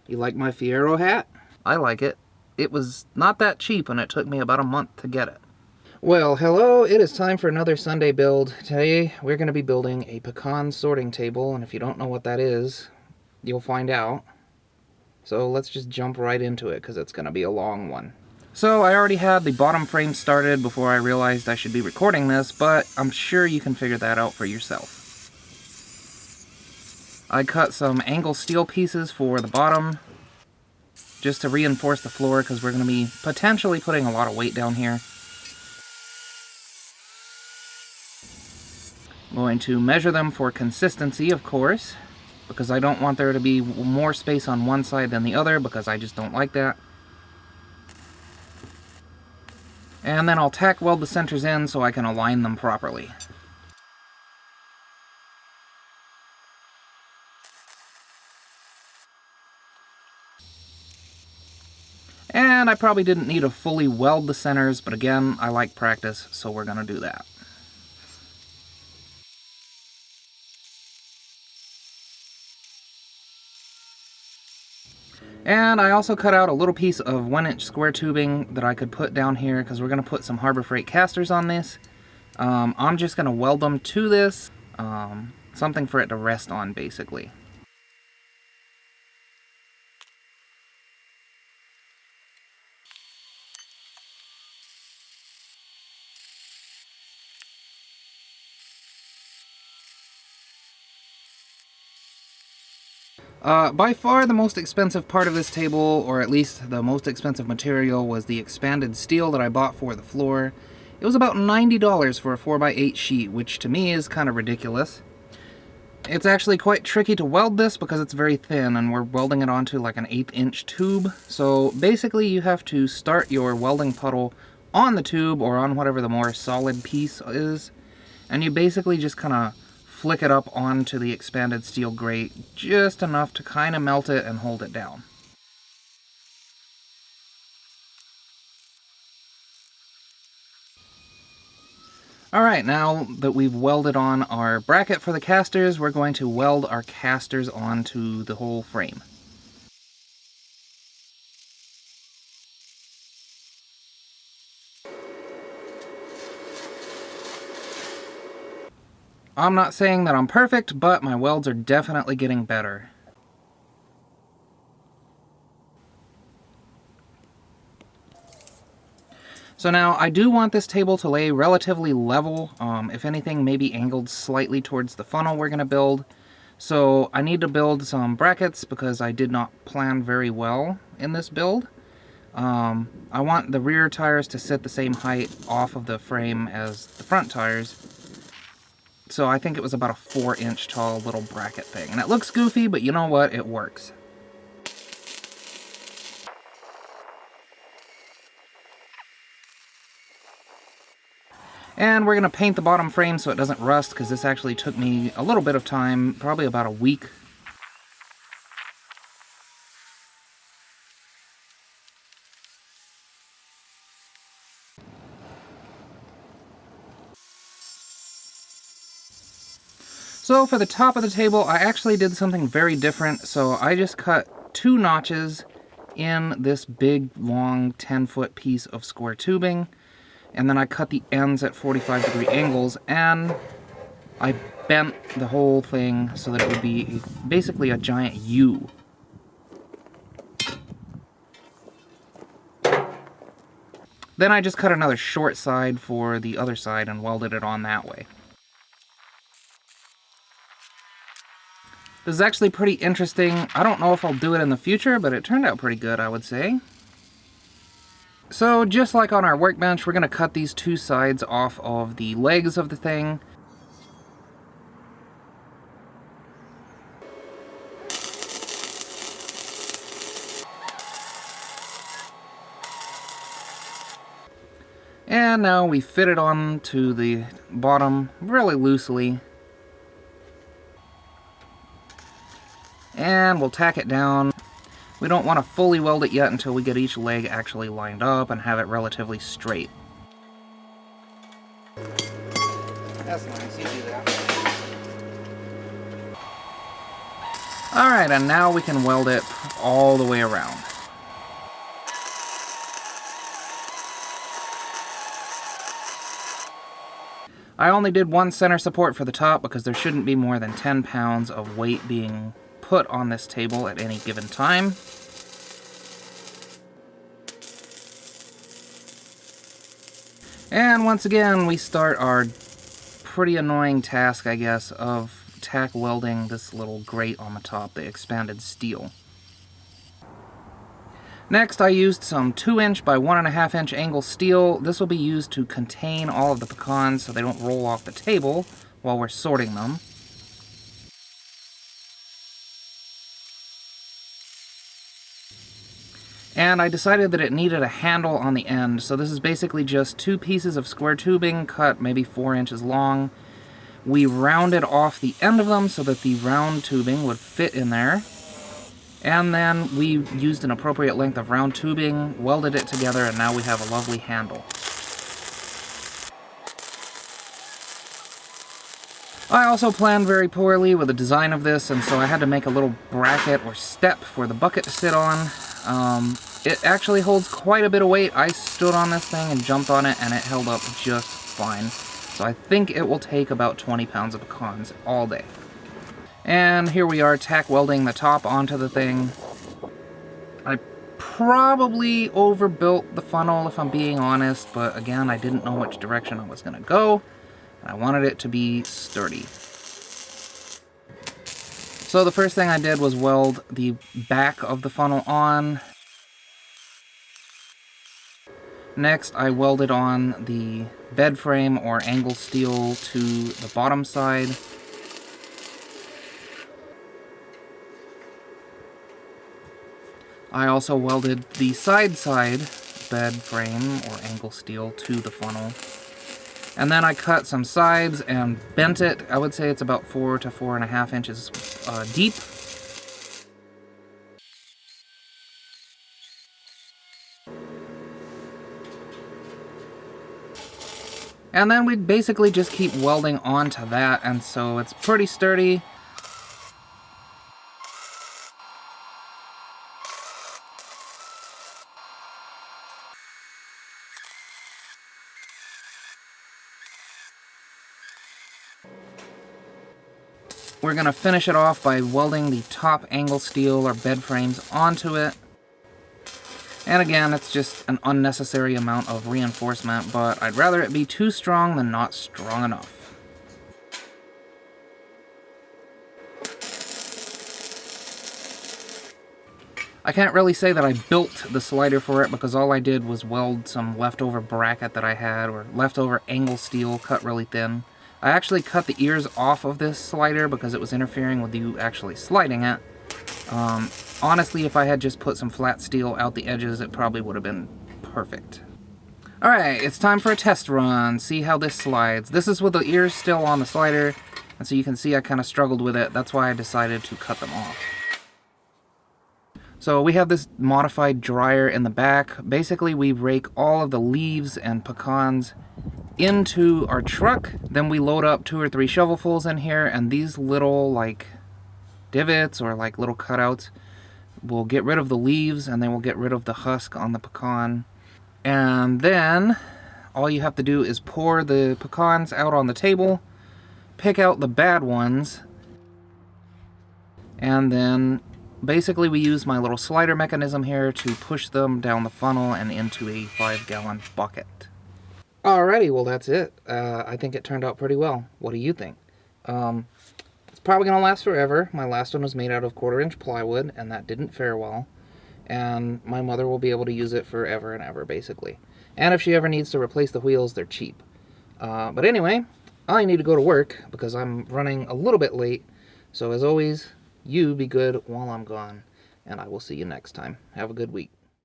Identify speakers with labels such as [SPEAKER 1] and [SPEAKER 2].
[SPEAKER 1] You like my Fiero hat?
[SPEAKER 2] I like it. It was not that cheap and it took me about a month to get it.
[SPEAKER 1] Well, hello, it is time for another Sunday build. Today, we're going to be building a pecan sorting table, and if you don't know what that is, you'll find out. So let's just jump right into it, because it's going to be a long one. So I already had the bottom frame started before I realized I should be recording this, but I'm sure you can figure that out for yourself. I cut some angle steel pieces for the bottom, just to reinforce the floor, because we're going to be potentially putting a lot of weight down here. I'm going to measure them for consistency, of course, because I don't want there to be more space on one side than the other, because I just don't like that. And then I'll tack weld the centers in so I can align them properly. And I probably didn't need to fully weld the centers, but again, I like practice, so we're going to do that. And I also cut out a little piece of 1-inch square tubing that I could put down here, because we're going to put some Harbor Freight casters on this. I'm just going to weld them to this, something for it to rest on, basically. By far the most expensive part of this table, or at least the most expensive material, was the expanded steel that I bought for the floor. It was about $90 for a 4x8 sheet, which to me is kind of ridiculous. It's actually quite tricky to weld this because it's very thin, and we're welding it onto like an 1/8-inch tube. So basically you have to start your welding puddle on the tube, or on whatever the more solid piece is, and you basically just kind of flick it up onto the expanded steel grate, just enough to kind of melt it and hold it down. Alright, now that we've welded on our bracket for the casters, we're going to weld our casters onto the whole frame. I'm not saying that I'm perfect, but my welds are definitely getting better. So now, I do want this table to lay relatively level, if anything maybe angled slightly towards the funnel we're going to build. So I need to build some brackets because I did not plan very well in this build. I want the rear tires to sit the same height off of the frame as the front tires. So I think it was about a 4-inch tall little bracket thing. And it looks goofy, but you know what? It works. And we're going to paint the bottom frame so it doesn't rust, because this actually took me a little bit of time, probably about a week. So for the top of the table, I actually did something very different. So I just cut 2 notches in this big, long, 10-foot piece of square tubing. And then I cut the ends at 45-degree angles, and I bent the whole thing so that it would be basically a giant U. Then I just cut another short side for the other side and welded it on that way. This is actually pretty interesting. I don't know if I'll do it in the future, but it turned out pretty good, I would say. So just like on our workbench, we're going to cut these 2 sides off of the legs of the thing. And now we fit it on to the bottom really loosely. And we'll tack it down. We don't want to fully weld it yet until we get each leg actually lined up and have it relatively straight. That's nice, you do that. Alright, and now we can weld it all the way around. I only did one center support for the top because there shouldn't be more than 10 pounds of weight being put on this table at any given time. And once again, we start our pretty annoying task, I guess, of tack welding this little grate on the top, the expanded steel. Next, I used some 2" by 1.5" angle steel. This will be used to contain all of the pecans so they don't roll off the table while we're sorting them. And I decided that it needed a handle on the end, so this is basically just 2 pieces of square tubing cut maybe 4 inches long. We rounded off the end of them so that the round tubing would fit in there. And then we used an appropriate length of round tubing, welded it together, and now we have a lovely handle. I also planned very poorly with the design of this, and so I had to make a little bracket or step for the bucket to sit on. It actually holds quite a bit of weight. I stood on this thing and jumped on it, and it held up just fine. So I think it will take about 20 pounds of pecans all day. And here we are tack welding the top onto the thing. I probably overbuilt the funnel if I'm being honest, but again, I didn't know which direction I was going to go, and I wanted it to be sturdy. So the first thing I did was weld the back of the funnel on. Next, I welded on the bed frame or angle steel to the bottom side. I also welded the side bed frame or angle steel to the funnel. And then I cut some sides and bent it. I would say it's about 4 to 4.5 inches deep. And then we basically just keep welding onto that, and so it's pretty sturdy. We're going to finish it off by welding the top angle steel or bed frames onto it. And again, it's just an unnecessary amount of reinforcement, but I'd rather it be too strong than not strong enough. I can't really say that I built the slider for it because all I did was weld some leftover bracket that I had, or leftover angle steel cut really thin. I actually cut the ears off of this slider because it was interfering with you actually sliding it. Honestly, if I had just put some flat steel out the edges, it probably would have been perfect. Alright, it's time for a test run. See how this slides. This is with the ears still on the slider, and so you can see I kind of struggled with it. That's why I decided to cut them off. So we have this modified dryer in the back. Basically, we rake all of the leaves and pecans into our truck. Then we load up 2 or 3 shovelfuls in here, and these little like divots or like little cutouts will get rid of the leaves, and they will get rid of the husk on the pecan. And then all you have to do is pour the pecans out on the table, pick out the bad ones, and then basically we use my little slider mechanism here to push them down the funnel and into a 5-gallon bucket. Alrighty, well that's it. I think it turned out pretty well. What do you think? It's probably going to last forever. My last one was made out of 1/4" plywood, and that didn't fare well. And my mother will be able to use it forever and ever, basically. And if she ever needs to replace the wheels, they're cheap. But anyway, I need to go to work because I'm running a little bit late. So as always, you be good while I'm gone, and I will see you next time. Have a good week.